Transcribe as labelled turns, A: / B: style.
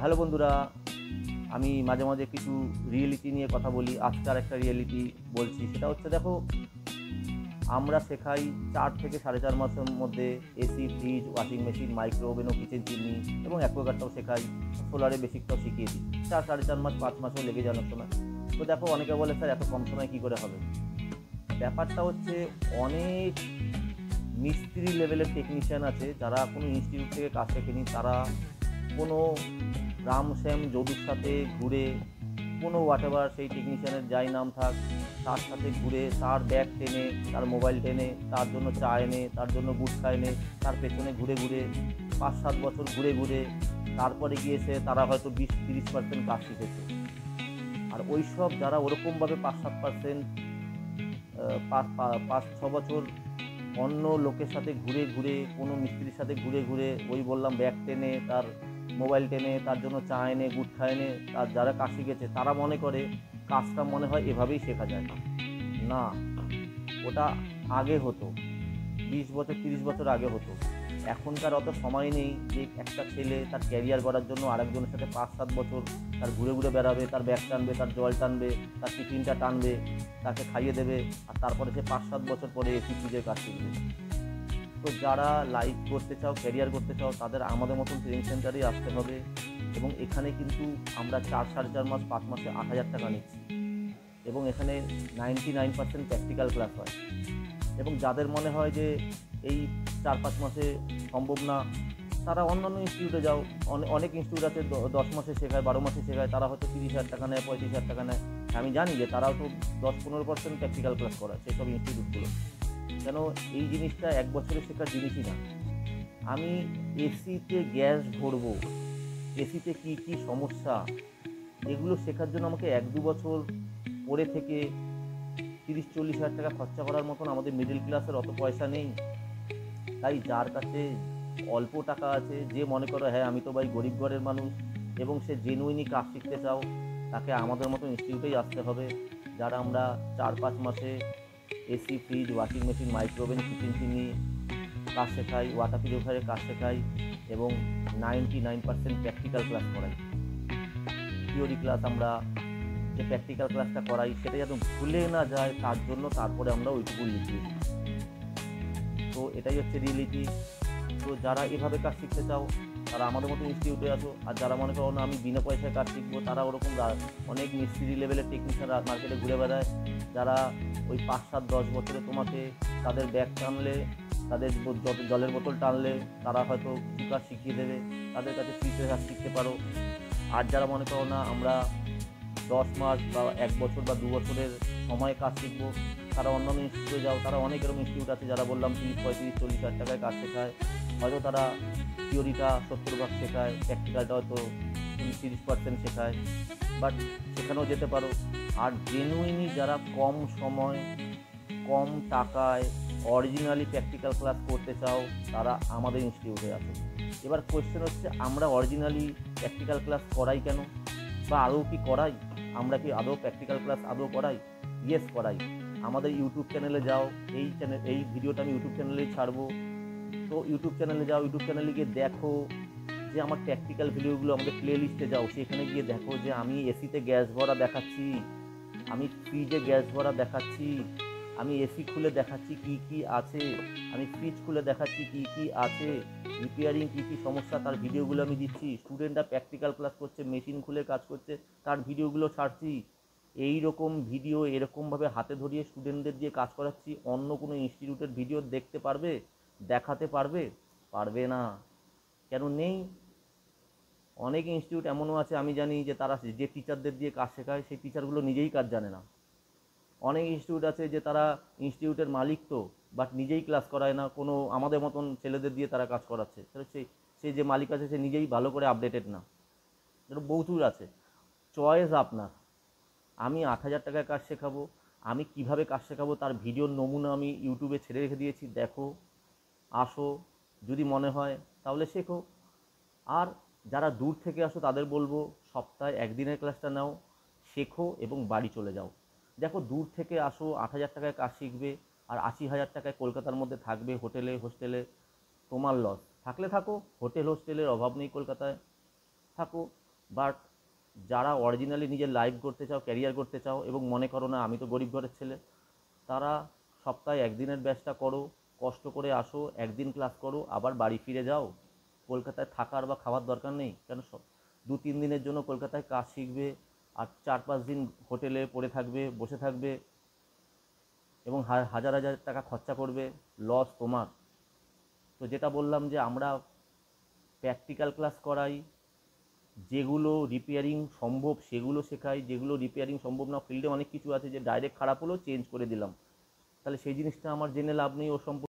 A: Hello বন্ধুরা, আমি মাঝে মাঝে কিছু রিয়েলিটি নিয়ে কথা বলি। আজকাল একটা রিয়েলিটি বলছি, সেটা হচ্ছে দেখো, আমরা শেখাই 4 থেকে 4.5 মাসের মধ্যে AC, fridge, washing machine, micro oven ও কিচেন চিমনি এবং অ্যাকোয়াগার্ডটাও শেখাই, সোলারের বেসিকটাও শিখিয়ে দিই। 4-4.5 মাস, 5 মাসও লেগে যায় অনেক সময়। তো দেখো, অনেকে বলে স্যার এত কম সময় কী করে হবে। ব্যাপারটা হচ্ছে, অনেক মিস্ত্রি লেভেলের টেকনিশিয়ান আছে যারা কোনো ইনস্টিটিউট থেকে কাজ শেখেনি। তারা কোনো রাম শ্যাম যদুর সাথে ঘুরে, কোনো হোয়াটএভার সেই টেকনিশিয়ানের যাই নাম থাক, তার সাথে ঘুরে, তার ব্যাগ টেনে, তার মোবাইল টেনে, তার জন্য চা এনে, তার জন্য গুটখা এনে, তার পেছনে ঘুরে ঘুরে 5-7 বছর ঘুরে ঘুরে তারপরে গিয়েছে তারা হয়তো 20-30% কাজ শিখেছে। আর ওই সব যারা ওরকমভাবে 5-7%, 5-6 বছর অন্য লোকের সাথে ঘুরে ঘুরে, কোনো মিস্ত্রির সাথে ঘুরে ঘুরে, ওই বললাম ব্যাগ টেনে, তার মোবাইল টেনে, তার জন্য চা এনে, গুটখা এনে, তার যারা কাজ শিখেছে তারা মনে করে কাজটা মনে হয় এভাবেই শেখা যায়। না, ওটা আগে হতো, 20 বছর 30 বছর আগে হতো। এখনকার অত সময় নেই যে একটা ছেলে তার ক্যারিয়ার করার জন্য আরেকজনের সাথে 5-7 বছর তার ঘুরে ঘুরে বেড়াবে, তার ব্যাগ টানবে, তার জল টানবে, তার টিফিনটা টানবে, তাকে খাইয়ে দেবে, আর তারপরে সে 5-7 বছর পরে এসি ফ্রিজের কাজ শিখবে। তো যারা লাইফ করতে চাও, ক্যারিয়ার করতে চাও, তাদের আমাদের মতন ট্রেনিং সেন্টারেই আসতে হবে। এবং এখানে কিন্তু আমরা 4-4.5 মাস, 5 মাসে 8,000 টাকা নিচ্ছি। এবং এখানে 99% প্র্যাকটিক্যাল ক্লাস হয়। এবং যাদের মনে হয় যে এই 4-5 মাসে সম্ভব না, তারা অন্যান্য ইনস্টিটিউটে যাও। অনেক ইনস্টিটিউট আছে 10 মাসে শেখায়, 12 মাসে শেখায়, তারা হয়তো 30,000 টাকা নেয়, 35,000 টাকা নেয়। আমি জানি যে তারাও তো 10-15% প্র্যাকটিক্যাল ক্লাস করায় সেই সব ইনস্টিটিউটগুলো। কেন, এই জিনিসটা 1 বছরে শেখার জিনিসই না। আমি এসিতে গ্যাস ভরবো, এসিতে কী কী সমস্যা, এগুলো শেখার জন্য আমাকে 1-2 বছর পড়ে থেকে 30-40 হাজার টাকা খরচা করার মতন আমাদের মিডল ক্লাসের অত পয়সা নেই। তাই যার কাছে অল্প টাকা আছে, যে মনে করো হ্যাঁ আমি তো ভাই গরিব ঘরের মানুষ, এবং সে জেনুইনই কাজ শিখতে চাও, তাকে আমাদের মতো ইনস্টিটিউটেই আসতে হবে। যারা আমরা 4-5 মাসে AC, fridge, washing machine, micro oven, kitchen chimney কাজ শেখাই, ওয়াটার পিউরিফায়ারের কাজ শেখাই, এবং 99% প্র্যাকটিক্যাল ক্লাস করাই। থিওরি ক্লাস আমরা যে প্র্যাকটিক্যাল ক্লাসটা করাই সেটা যেন ভুলে না যায়, তার জন্য তারপরে আমরা ওইটুকু লিখিয়ে দিই। তো এটাই হচ্ছে রিয়েলিটি। তো যারা এভাবে কাজ শিখতে চাও, তারা আমাদের মতো ইনস্টিটিউটে আসো। আর যারা মনে করো না আমি বিনা পয়সায় কাজ শিখবো, তারা ওরকম অনেক মিস্ত্রি লেভেলের টেকনিশিয়ান মার্কেটে ঘুরে বেড়ায়, যারা ওই 5-7-10 বছরে তোমাকে তাদের ব্যাগ টানলে, তাদের জলের বোতল টানলে তারা হয়তো কিছু কাজ শিখিয়ে দেবে। তাদের কাছে ফ্রিতে কাজ শিখতে পারো। আর যারা মনে করো না আমরা 10 মাস বা 1 বছর বা 2 বছরের সময় কাজ শিখবো, তারা অন্যান্য ইনস্টিটিউটে যাও। তারা অনেক এরকম ইনস্টিটিউট আছে যারা বললাম 30-35-40 হাজার টাকায় কাজ শেখায়। হয়তো তারা থিওরিটা 70 ভাগ শেখায়, প্র্যাকটিক্যালটা হয়তো 30% শেখায়, বাট সেখানেও যেতে পারো। আর জেনুইনই যারা কম সময়, কম টাকায় অরিজিনালি প্র্যাকটিক্যাল ক্লাস করতে চাও, তারা আমাদের ইনস্টিটিউটে আসো। এবার কোয়েশ্চেন হচ্ছে, আমরা অরিজিনালি প্র্যাকটিক্যাল ক্লাস করাই কেন, বা আদৌ কি করাই? আমরা কি আদৌ প্র্যাকটিক্যাল ক্লাস আদৌ করাই? ইয়েস, করাই। আমাদের ইউটিউব চ্যানেলে যাও, এই ভিডিওটা আমি ইউটিউব চ্যানেলেই ছাড়বো। তো ইউটিউব চ্যানেলে যাও, ইউটিউব চ্যানেলে গিয়ে দেখো যে আমার প্র্যাকটিক্যাল ভিডিওগুলো, আমাদের প্লে লিস্টে যাও, সেখানে গিয়ে দেখো যে আমি এসিতে গ্যাস ভরা দেখাচ্ছি, আমি ফ্রিজে গ্যাস ভরা দেখাচ্ছি, আমি এসি খুলে দেখাচ্ছি কি কি আছে, আমি ফ্রিজ খুলে দেখাচ্ছি কি কি আছে, রিপেয়ারিং কী কী সমস্যা তার ভিডিওগুলো আমি দিচ্ছি। স্টুডেন্টরা প্র্যাকটিক্যাল ক্লাস করছে, মেশিন খুলে কাজ করছে, তার ভিডিওগুলো ছাড়ছি। এই রকম ভিডিও এরকমভাবে হাতে ধরিয়ে স্টুডেন্টদের দিয়ে কাজ করাচ্ছি। অন্য কোনো ইনস্টিটিউটের ভিডিও দেখতে পারবে, দেখাতে পারবে? পারবে না। কেন নেই? অনেক ইনস্টিটিউট এমনও আছে আমি জানি যে তারা যে টিচারদের দিয়ে কাজ শেখায় সেই টিচারগুলো নিজেই কাজ জানে না। অনেক ইনস্টিটিউট আছে যে তারা ইনস্টিটিউটের মালিক তো, বাট নিজেই ক্লাস করায় না, কোনো আমাদের মতন ছেলেদের দিয়ে তারা কাজ করাচ্ছে। তাহলে সে যে মালিক আছে সে নিজেই ভালো করে আপডেটেড না। এরকম বহুদূর আছে। চয়েস আপনার। আমি 8,000 টাকায় কাজ শেখাবো, আমি কিভাবে কাজ শেখাবো তার ভিডিওর নমুনা আমি ইউটিউবে ছেড়ে রেখে দিয়েছি, দেখো, আসো, যদি মনে হয় তাহলে শেখো। আর যারা দূর থেকে আসো তাদের বলবো সপ্তাহে একদিনের ক্লাসটা নাও, শেখো এবং বাড়ি চলে যাও। দেখো, দূর থেকে আসো, 8,000 টাকায় কাজ শিখবে, আর 80,000 টাকায় কলকাতার মধ্যে থাকবে হোটেলে হোস্টেলে, তোমার লস। থাকলে থাকো, হোটেল হোস্টেলের অভাব নেই কলকাতায়। থাকো, বাট যারা অরিজিনালি নিজের লাইফ করতে চাও, ক্যারিয়ার করতে চাও এবং মনে করো না আমি তো গরিব ঘরের ছেলে, তারা সপ্তাহে একদিনের ব্যাচটা করো, কষ্ট করে আসো, একদিন ক্লাস করো, আবার বাড়ি ফিরে যাও। কলকাতায় থাকার বা খাওয়ার দরকার নেই। কেন 2-3 দিনের জন্য কলকাতায় কাজ শিখবে, আর 4-5 দিন হোটেলে পড়ে থাকবে, বসে থাকবে এবং হাজার হাজার টাকা খরচা করবে, লস তোমার। তো যেটা বললাম যে আমরা প্র্যাকটিক্যাল ক্লাস করাই, যেগুলো রিপেয়ারিং সম্ভব সেগুলো শেখাই, যেগুলো রিপেয়ারিং সম্ভব না, ফিল্ডে অনেক কিছু আছে যে ডাইরেক্ট খারাপ হলেও চেঞ্জ করে দিলাম, তাহলে সেই জিনিসটা আমার জেনে লাভ নেই, ও সম্পর্কে